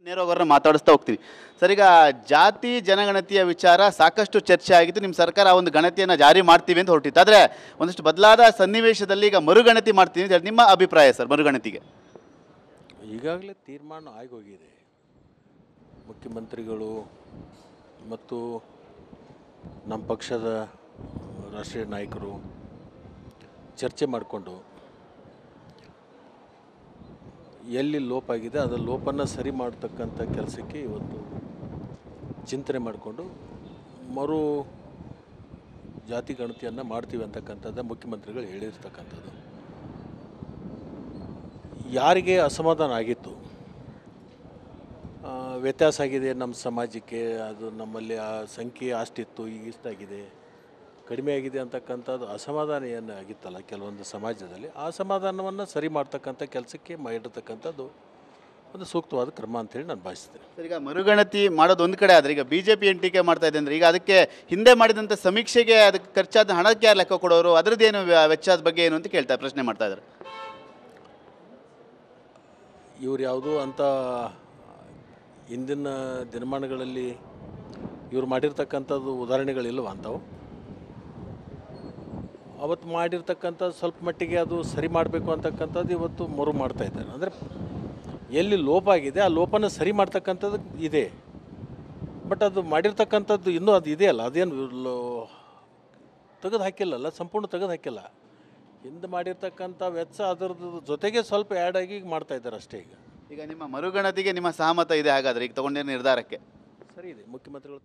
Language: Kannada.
ನೇರವಾಗಿ ಅವ್ರನ್ನ ಮಾತಾಡಿಸ್ತಾ ಹೋಗ್ತೀವಿ ಸರ್. ಈಗ ಜಾತಿ ಜನಗಣತಿಯ ವಿಚಾರ ಸಾಕಷ್ಟು ಚರ್ಚೆ ಆಗಿತ್ತು. ನಿಮ್ಮ ಸರ್ಕಾರ ಆ ಒಂದು ಗಣತಿಯನ್ನು ಜಾರಿ ಮಾಡ್ತೀವಿ ಅಂತ ಹೊರಟಿತ್ತು. ಆದರೆ ಒಂದಷ್ಟು ಬದಲಾದ ಸನ್ನಿವೇಶದಲ್ಲಿ ಈಗ ಮರುಗಣತಿ ಮಾಡ್ತೀವಿ ಅಂತ ಹೇಳಿ ನಿಮ್ಮ ಅಭಿಪ್ರಾಯ ಸರ್? ಮರುಗಣತಿಗೆ ಈಗಾಗಲೇ ತೀರ್ಮಾನ ಆಗೋಗಿದೆ. ಮುಖ್ಯಮಂತ್ರಿಗಳು ಮತ್ತು ನಮ್ಮ ಪಕ್ಷದ ರಾಷ್ಟ್ರೀಯ ನಾಯಕರು ಚರ್ಚೆ ಮಾಡಿಕೊಂಡು ಎಲ್ಲಿ ಲೋಪ ಆಗಿದೆ ಅದರ ಲೋಪನ ಸರಿ ಮಾಡ್ತಕ್ಕಂಥ ಕೆಲಸಕ್ಕೆ ಇವತ್ತು ಚಿಂತನೆ ಮಾಡಿಕೊಂಡು ಮರು ಜಾತಿ ಗಣತಿಯನ್ನು ಮಾಡ್ತೀವಿ ಅಂತಕ್ಕಂಥದ್ದು ಮುಖ್ಯಮಂತ್ರಿಗಳು ಹೇಳಿರ್ತಕ್ಕಂಥದ್ದು. ಯಾರಿಗೆ ಅಸಮಾಧಾನ ಆಗಿತ್ತು, ವ್ಯತ್ಯಾಸ ಆಗಿದೆ ನಮ್ಮ ಸಮಾಜಕ್ಕೆ, ಅದು ನಮ್ಮಲ್ಲಿ ಆ ಸಂಖ್ಯೆ ಅಷ್ಟಿತ್ತು ಈಗ ಇಷ್ಟಾಗಿದೆ ಕಡಿಮೆ ಆಗಿದೆ ಅಂತಕ್ಕಂಥದ್ದು ಅಸಮಾಧಾನ ಏನು ಆಗಿತ್ತಲ್ಲ ಕೆಲವೊಂದು ಸಮಾಜದಲ್ಲಿ, ಆ ಸಮಾಧಾನವನ್ನು ಸರಿ ಮಾಡ್ತಕ್ಕಂಥ ಕೆಲಸಕ್ಕೆ ಮಾಡಿರ್ತಕ್ಕಂಥದ್ದು ಒಂದು ಸೂಕ್ತವಾದ ಕ್ರಮ ಅಂತೇಳಿ ನಾನು ಭಾವಿಸ್ತೇನೆ. ಸರ್, ಈಗ ಮರುಗಣತಿ ಮಾಡೋದು ಒಂದು ಕಡೆ ಆದರೆ ಈಗ BJP ಏನು ಟೀಕೆ ಮಾಡ್ತಾ ಇದೆ ಅಂದರೆ ಈಗ ಅದಕ್ಕೆ ಹಿಂದೆ ಮಾಡಿದಂಥ ಸಮೀಕ್ಷೆಗೆ ಅದಕ್ಕೆ ಖರ್ಚಾದ ಹಣಕ್ಕೆ ಯಾರು ಲೆಕ್ಕ ಕೊಡೋರು, ಅದರದ್ದೇನು ವೆಚ್ಚದ ಬಗ್ಗೆ ಏನು ಅಂತ ಕೇಳ್ತಾರೆ, ಪ್ರಶ್ನೆ ಮಾಡ್ತಾ ಇದ್ದಾರೆ. ಇವ್ರು ಯಾವುದೋ ಅಂತ ಇಂದಿನ ದಿನಮಾನಗಳಲ್ಲಿ ಇವ್ರು ಮಾಡಿರ್ತಕ್ಕಂಥದ್ದು ಉದಾಹರಣೆಗಳಿಲ್ವ ಅಂಥವು? ಅವತ್ತು ಮಾಡಿರ್ತಕ್ಕಂಥದ್ದು ಸ್ವಲ್ಪ ಮಟ್ಟಿಗೆ ಅದು ಸರಿ ಮಾಡಬೇಕು ಅಂತಕ್ಕಂಥದ್ದು ಇವತ್ತು ಮರು ಮಾಡ್ತಾ ಇದ್ದಾರೆ. ಅಂದರೆ ಎಲ್ಲಿ ಲೋಪ ಆಗಿದೆ ಆ ಲೋಪನ ಸರಿ ಮಾಡ್ತಕ್ಕಂಥದ್ದು ಇದೆ. ಬಟ್ ಅದು ಮಾಡಿರ್ತಕ್ಕಂಥದ್ದು ಇನ್ನೂ ಅದು ಇದೆಯಲ್ಲ, ಅದೇನು ತೆಗೆದು ಹಾಕಿಲ್ಲಲ್ಲ, ಸಂಪೂರ್ಣ ತೆಗೆದು ಹಾಕಿಲ್ಲ. ಹಿಂದೆ ಮಾಡಿರ್ತಕ್ಕಂಥ ವೆಚ್ಚ ಅದರದ್ದು ಜೊತೆಗೆ ಸ್ವಲ್ಪ ಆ್ಯಡ್ ಆಗಿ ಮಾಡ್ತಾ ಇದ್ದಾರೆ ಅಷ್ಟೇ. ಈಗ ನಿಮ್ಮ ಮರುಗಣತಿಗೆ ನಿಮ್ಮ ಸಹಮತ ಇದೆ ಹಾಗಾದರೆ ಈಗ ತಗೊಂಡಿರೋ ನಿರ್ಧಾರಕ್ಕೆ? ಸರಿ ಇದೆ, ಮುಖ್ಯಮಂತ್ರಿಗಳು